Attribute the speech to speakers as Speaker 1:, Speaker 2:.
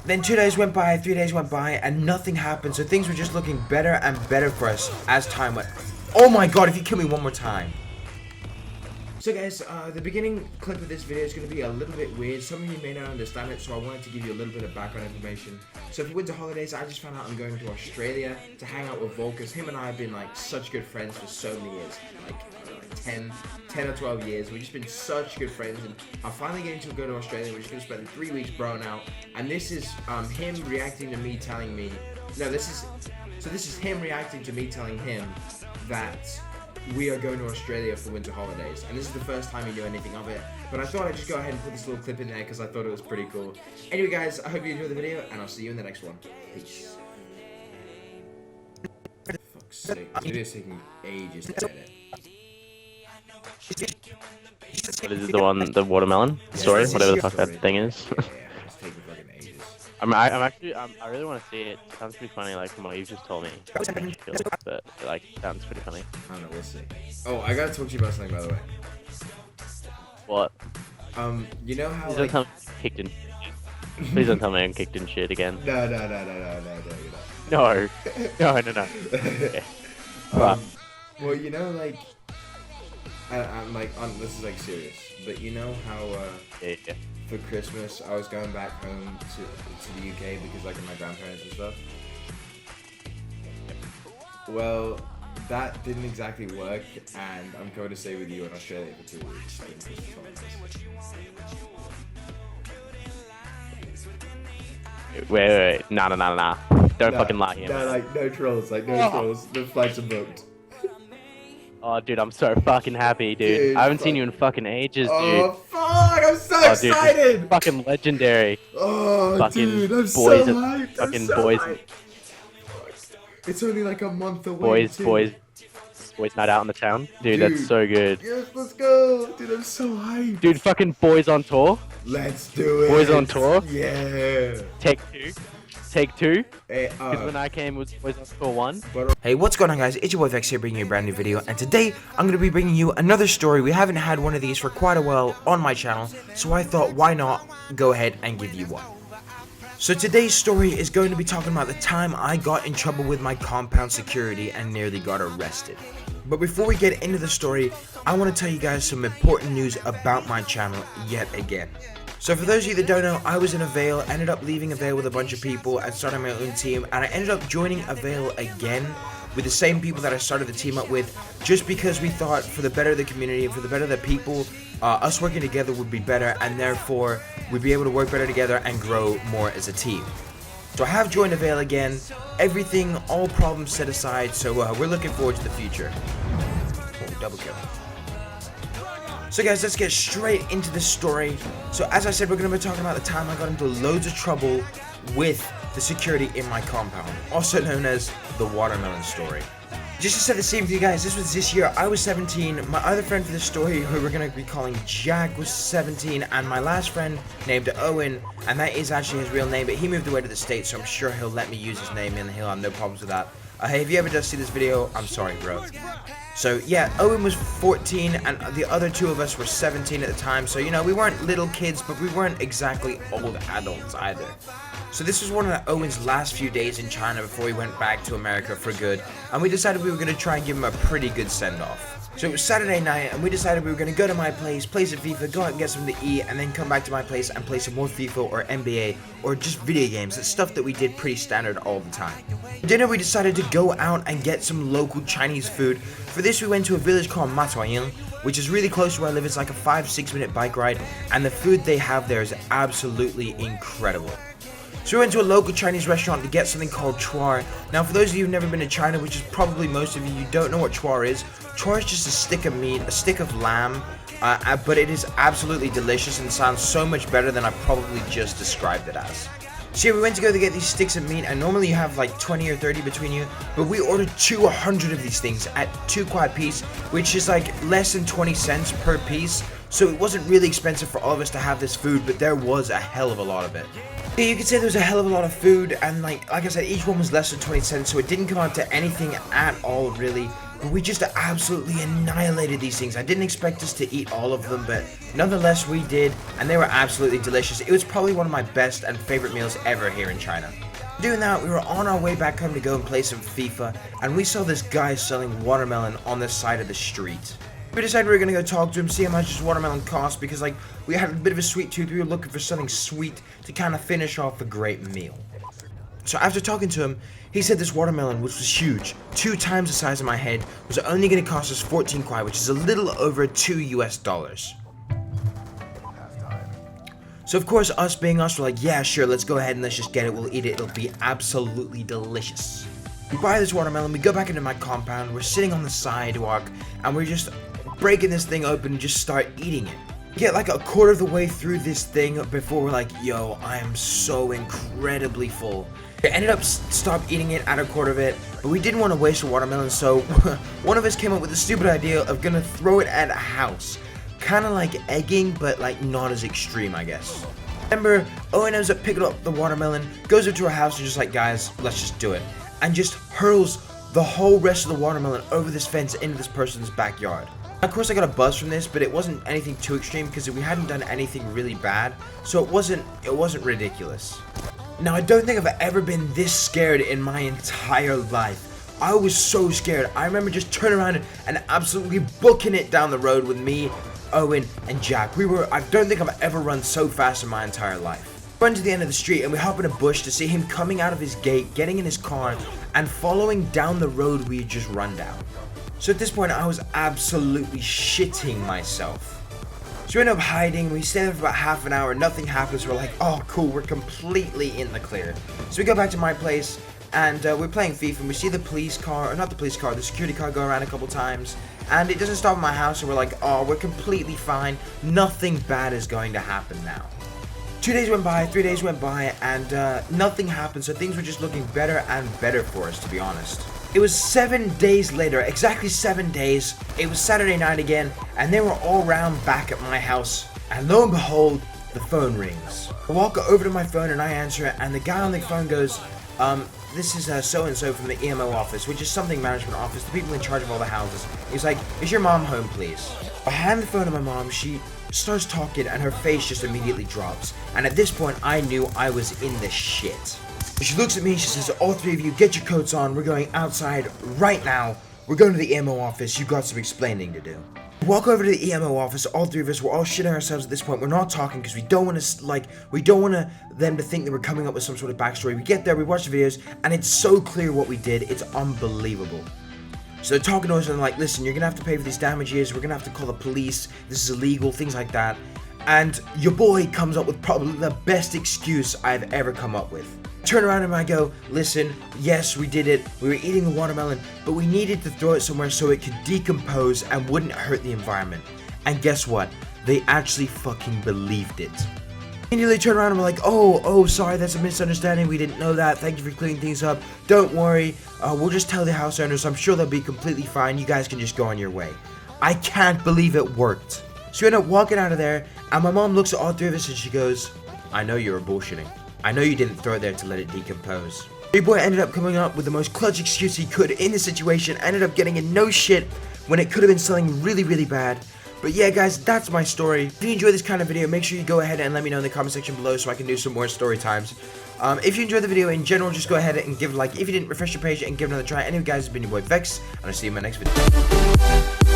Speaker 1: Then 2 days went by, 3 days went by, and nothing happened. So things were just looking better and better for us as time went. Oh my god, if you kill me one more time. So guys, the beginning clip of this video is going to be a little bit weird. Some of you may not understand it, so I wanted to give you a little bit of background information. So for winter holidays, I just found out I'm going to Australia to hang out with Vulkerz. Him and I have been like such good friends for so many years, like 10 or 12 years. We've just been such good friends, and I'm finally getting to go to Australia. We're just going to spend 3 weeks broing out, and this is him reacting to me telling me, no, this is him reacting to me telling him that we are going to Australia for winter holidays, and this is the first time he knew anything of it, but I thought I'd just go ahead and put this little clip in there because I thought it was pretty cool. Anyway guys, I hope you enjoyed the video, and I'll see you in the next one. Peace. For fuck's sake, this video's taking ages to edit.
Speaker 2: What is it, the watermelon story, whatever the fuck that thing is?
Speaker 1: Yeah, it's taking fucking ages.
Speaker 2: I really want to see it. It sounds pretty funny, like from what you've just told me. But like, it sounds pretty funny.
Speaker 1: I don't know, we'll see. Oh, I gotta talk to you about something, by the way.
Speaker 2: What?
Speaker 1: You know how
Speaker 2: Please don't tell me I'm kicked in. Please don't tell me I'm kicked in shit again.
Speaker 1: No, you're not.
Speaker 2: No. Okay.
Speaker 1: Well, you know, like, I'm like, this is like serious, but you know how,
Speaker 2: Yeah.
Speaker 1: for Christmas, I was going back home to the UK because like of my grandparents and stuff. Well, that didn't exactly work, and I'm going to stay with you in Australia for 2 weeks.
Speaker 2: Wait. Nah. Don't fucking lie here.
Speaker 1: No,
Speaker 2: Man.
Speaker 1: like, no trolls, trolls. The flights are booked.
Speaker 2: Oh, dude, I'm so fucking happy, dude. I haven't seen you in fucking ages, dude.
Speaker 1: Oh, fuck, I'm so excited!
Speaker 2: Dude, fucking legendary.
Speaker 1: Oh,
Speaker 2: fucking
Speaker 1: dude, I'm
Speaker 2: boys
Speaker 1: so hyped.
Speaker 2: Fucking boys.
Speaker 1: It's only like a month away.
Speaker 2: Boys night out in the town. Dude, that's so good.
Speaker 1: Yes, let's go. Dude, I'm so hyped.
Speaker 2: Dude, fucking boys on tour.
Speaker 1: Let's do it.
Speaker 2: Boys on tour.
Speaker 1: Yeah.
Speaker 2: Take two.
Speaker 1: Hey,
Speaker 2: Because when I came, was boys on tour 1.
Speaker 1: Hey, what's going on, guys? It's your boy Vex here, bringing you a brand new video, and today I'm going to be bringing you another story. We haven't had one of these for quite a while on my channel, so I thought, why not go ahead and give you one. So today's story is going to be talking about the time I got in trouble with my compound security and nearly got arrested. But before we get into the story, I want to tell you guys some important news about my channel yet again. So for those of you that don't know, I was in Avail, ended up leaving Avail with a bunch of people and starting my own team, and I ended up joining Avail again with the same people that I started the team up with, just because we thought for the better of the community and for the better of the people, us working together would be better, and therefore we'd be able to work better together and grow more as a team. So I have joined Avail again, everything, all problems set aside, so we're looking forward to the future. Oh, double kill. So guys, let's get straight into this story. So as I said, we're going to be talking about the time I got into loads of trouble with the security in my compound, also known as the watermelon story. Just to set the scene for you guys, this was this year. I was 17, my other friend for this story, who we're going to be calling Jack, was 17, and my last friend named Owen, and that is actually his real name, but he moved away to the States, so I'm sure he'll let me use his name and he'll have no problems with that. Hey, if you ever just see this video, I'm sorry, bro. So yeah, Owen was 14 and the other two of us were 17 at the time, so you know, we weren't little kids, but we weren't exactly old adults either. So this was one of Owen's last few days in China before he went back to America for good, and we decided we were going to try and give him a pretty good send-off. So it was Saturday night, and we decided we were going to go to my place, play some FIFA, go out and get something to eat, and then come back to my place and play some more FIFA or NBA, or just video games. It's stuff that we did pretty standard all the time. For dinner, we decided to go out and get some local Chinese food. For this, we went to a village called Matuaying, which is really close to where I live. It's like a 5-6 minute bike ride, and the food they have there is absolutely incredible. So we went to a local Chinese restaurant to get something called chuar. Now for those of you who've never been to China, which is probably most of you, you don't know what chuar is. Chuar is just a stick of meat, a stick of lamb, but it is absolutely delicious and sounds so much better than I probably just described it as. So yeah, we went to go to get these sticks of meat, and normally you have like 20 or 30 between you, but we ordered 200 of these things at 2 kwai piece, which is like less than 20 cents per piece. So it wasn't really expensive for all of us to have this food, but there was a hell of a lot of it. Yeah, you could say there was a hell of a lot of food, and like I said, each one was less than 20 cents, so it didn't come out to anything at all, really. But we just absolutely annihilated these things. I didn't expect us to eat all of them, but nonetheless we did, and they were absolutely delicious. It was probably one of my best and favorite meals ever here in China. Doing that, we were on our way back home to go and play some FIFA, and we saw this guy selling watermelon on the side of the street. We decided we were gonna go talk to him, see how much his watermelon cost, because like we had a bit of a sweet tooth. We were looking for something sweet to kind of finish off a great meal. So after talking to him, he said this watermelon, which was huge, 2 times the size of my head, was only gonna cost us 14 kwai, which is a little over $2 US. So of course, us being us, we're like, yeah, sure, let's go ahead and let's just get it. We'll eat it. It'll be absolutely delicious. We buy this watermelon, we go back into my compound, we're sitting on the sidewalk, and we're just breaking this thing open and just start eating it. We get like a quarter of the way through this thing before we're like, yo, I am so incredibly full. We ended up stop eating it at a quarter of it, but we didn't want to waste a watermelon, so one of us came up with the stupid idea of gonna throw it at a house. Kind of like egging, but like not as extreme, I guess. Remember, Owen ends up picking up the watermelon, goes up to our house and just like, guys, let's just do it. And just hurls the whole rest of the watermelon over this fence into this person's backyard. Of course I got a buzz from this, but it wasn't anything too extreme because we hadn't done anything really bad, so it wasn't ridiculous. Now I don't think I've ever been this scared in my entire life. I was so scared. I remember just turning around and absolutely booking it down the road with me, Owen, and Jack. I don't think I've ever run so fast in my entire life. We run to the end of the street and we hop in a bush to see him coming out of his gate, getting in his car, and following down the road we had just run down. So at this point I was absolutely shitting myself. So we end up hiding, we stay there for about half an hour, nothing happens, we're like, oh cool, we're completely in the clear. So we go back to my place, and we're playing FIFA, and we see the police car, or not the police car, the security car go around a couple times, and it doesn't stop at my house, and we're like, oh, we're completely fine, nothing bad is going to happen now. 2 days went by, 3 days went by, and nothing happened, so things were just looking better and better for us, to be honest. It was 7 days later, exactly 7 days, it was Saturday night again, and they were all round back at my house, and lo and behold, the phone rings. I walk over to my phone and I answer it, and the guy on the phone goes, this is so-and-so from the EMO office, which is something management office, the people in charge of all the houses. He's like, is your mom home, please? I hand the phone to my mom, she starts talking, and her face just immediately drops, and at this point, I knew I was in the shit. She looks at me, she says, all 3 of you, get your coats on, we're going outside right now, we're going to the EMO office, you've got some explaining to do. We walk over to the EMO office, all 3 of us, we're all shitting ourselves at this point, we're not talking because we don't want them to think that we're coming up with some sort of backstory. We get there, we watch the videos, and it's so clear what we did, it's unbelievable. So they're talking to us and they're like, listen, you're gonna have to pay for these damages, we're gonna have to call the police, this is illegal, things like that. And your boy comes up with probably the best excuse I've ever come up with. Turn around and I go, listen, yes, we did it, we were eating the watermelon, but we needed to throw it somewhere so it could decompose and wouldn't hurt the environment. And guess what? They actually fucking believed it. And they turn around and we're like, oh, sorry, that's a misunderstanding, we didn't know that, thank you for cleaning things up, don't worry, we'll just tell the house owners, I'm sure they'll be completely fine, you guys can just go on your way. I can't believe it worked. So we end up walking out of there, and my mom looks at all 3 of us and she goes, I know you were bullshitting. I know you didn't throw it there to let it decompose. Big boy ended up coming up with the most clutch excuse he could in the situation, ended up getting in no shit when it could have been something really, really bad. But yeah, guys, that's my story. If you enjoy this kind of video, make sure you go ahead and let me know in the comment section below so I can do some more story times. If you enjoyed the video in general, just go ahead and give it a like. If you didn't, refresh your page and give it another try. Anyway, guys, it's been your boy Vex, and I'll see you in my next video.